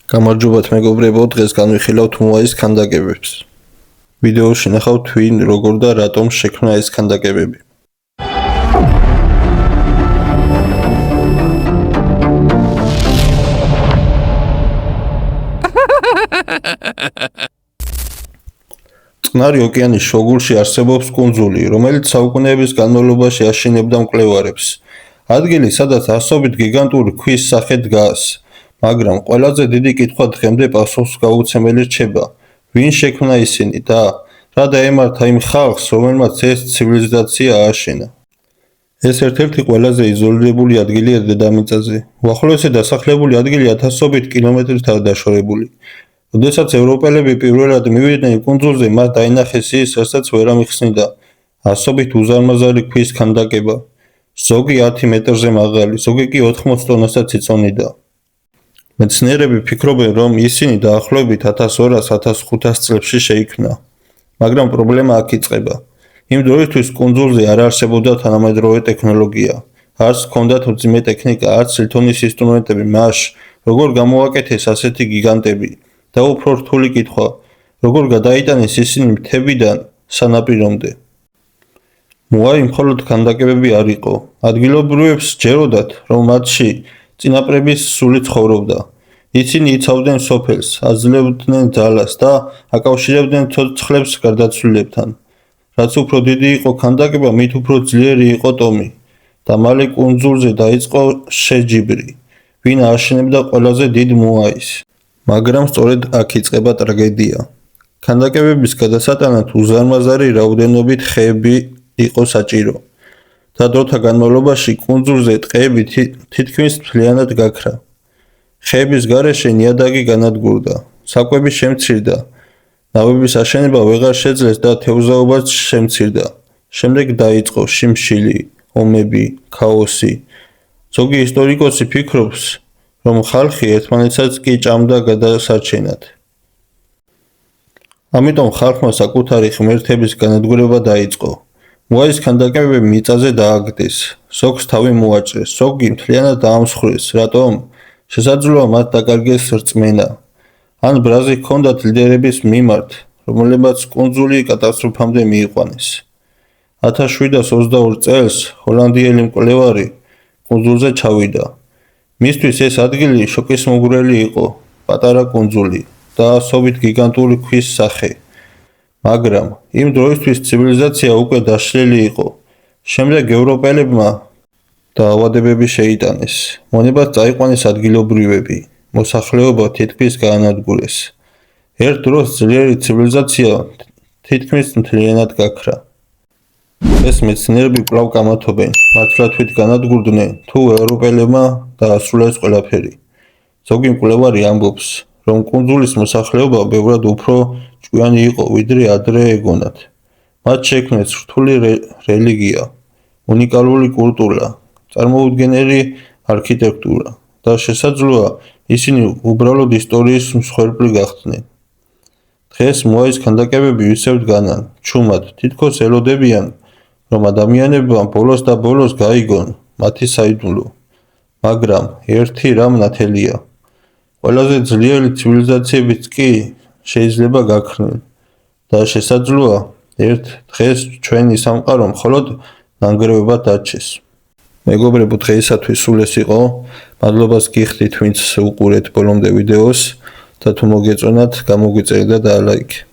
გამარჯობათ მეგობრებო, დღეს განვიხილავთ მოაის ქანდაკებებს. ვიდეოში ნახავთ ვინ, როგორ და რატომ შექმნა ეს ქანდაკებები. წყნარი ოკეანის შუაგულში არსებობს კუნძული, რომელიც საუკუნეების განმავლობაში აშენებდა მკვლევარებს. ადგილი, სადაც ასობით გიგანტური ქვის სახე დგას. მაგრამ ყველაზე დიდი კითხვა დღემდე პასუხისგაუცემელი რჩება. ვინ შექმნა ისინი და რა დაემართა იმ ხალხს, რომელმაც ეს ცივილიზაცია ააშენა? ეს ერთ-ერთი ყველაზე იზოლირებული ადგილია დედამიწაზე. უახლოესი დასახლებული ადგილი ათასობით კილომეტრითაა დაშორებული. როდესაც ევროპელები პირველად მივიდნენ კუნძულზე, მათ დაინახეს ის, რასაც ვერ ამიხსნიდა. ასობით უზარმაზარი ქვის ქანდაკება. ზოგი 10 მეტრზე მაღალი, ზოგი კი 80 ტონასაც იწონიდა. მეცნიერები ფიქრობენ, რომ ისინი დაახლოებით 1200-1500 წლებში შეიქმნა. მაგრამ პრობლემა აქ იწყება. იმ დროისთვის კუნძულზე არ არსებობდა თანამედროვე ტექნოლოგია. არც ჰქონდათ მძიმე ტექნიკა, არც ლითონის ინსტრუმენტები. მას როგორ გამოაკეთეს ასეთი გიგანტები? და უფრო რთული კითხვა, როგორ გადაიტანეს ისინი მთებიდან სანაპირომდე? მოაი მხოლოდ ქანდაკებები არ იყო. ადგილობრივებს სჯეროდათ, რომ მათში წინაპრების სული ცხოვრობდა. ისინი იცავდნენ სოფელს, აძლევდნენ ძალას და აკავშირებდნენ ცოცხლებს გარდაცვლილებთან. რაც უფრო დიდი იყო ქანდაკება, მით უფრო ძლიერი იყო ტომი. და მალე კუნძულზე დაიწყო შეჯიბრი, ვინ ააშენებდა ყველაზე დიდ მოაის. მაგრამ სწორედ აქ იწყება ტრაგედია. ქანდაკებების გადასატანად უზარმაზარი რაოდენობით ხეები იყო საჭირო. და დროთა განმავლობაში კუნძულზე ტყეები თითქმის მთლიანად გაქრა. ხეების გარეშე ნიადაგი განადგურდა, საკვები შემცირდა, ნავების აშენება ვეღარ შეძლეს და თევზაობაც შემცირდა. შემდეგ დაიწყო შიმშილი, ომები, ქაოსი. ზოგი ისტორიკოსი ფიქრობს, რომ ხალხი ერთმანეთსაც კი ჭამდა გადასარჩენად. ამიტომ ხალხმა საკუთარი ღმერთების განადგურება დაიწყო. მოაის ქანდაკებები მიწაზე დააგდეს, ზოგს თავი მოაჭრეს, ზოგი მთლიანად დაამსხვრეს. რატომ? შესაძლოა მათ დაკარგეს რწმენა. ან ბრაზი ჰქონდათ ლიდერების მიმართ, რომლებმაც კუნძული კატასტროფამდე მიიყვანეს. 1722 წელს ჰოლანდიელი მკვლევარი კუნძულზე ჩავიდა. მისთვის ეს ადგილი შოკისმოგვრელი იყო, პატარა კუნძული და ასობით გიგანტური ქვის სახე. მაგრამ იმ დროისთვის ცივილიზაცია უკვე დაშლილი იყო. შემდეგ ევროპელებმა დაავადებები შეიტანეს. მონებას წაიყვანეს ადგილობრივები. მოსახლეობა თითქმის გაანადგურეს. ერთ დროს ძლიერი ცივილიზაცია თითქმის მთლიანად გაქრა. ეს მეცნიერები კვლავ კამათობენ, მართლა თვით განადგურდნენ, თუ ევროპელებმა დაასრულეს ყველაფერი. ზოგი მკვლევარი ამბობს, რომ კუნძულის მოსახლეობა ბევრად უფრო ჭკვიანი იყო, ვიდრე ადრე ეგონათ. მათ შექმნეს რთული რელიგია, უნიკალური კულტურა, წარმოუდგენელი არქიტექტურა და შესაძლოა ისინი უბრალოდ ისტორიის მსხვერპლი გახდნენ. დღეს მოაის ქანდაკებები ისევ დგანან, ჩუმად, თითქოს ელოდებიან, რომ ადამიანებმა ბოლოს და ბოლოს გაიგონ მათი საიდუმლო. მაგრამ ერთი რამ ნათელია. ყველაზე ძლიერი ცივილიზაციებიც კი შეიძლება გაქრნენ და შესაძლოა ერთ დღეს ჩვენი სამყარო მხოლოდ ნანგრევებად დარჩეს. მეგობრებო, დღეისათვის სულ ეს იყო. მადლობას გიხდით, ვინც უყურეთ ბოლომდე ვიდეოს და თუ მოგეწონათ, გამოგვიწერეთ და დაალაიქეთ.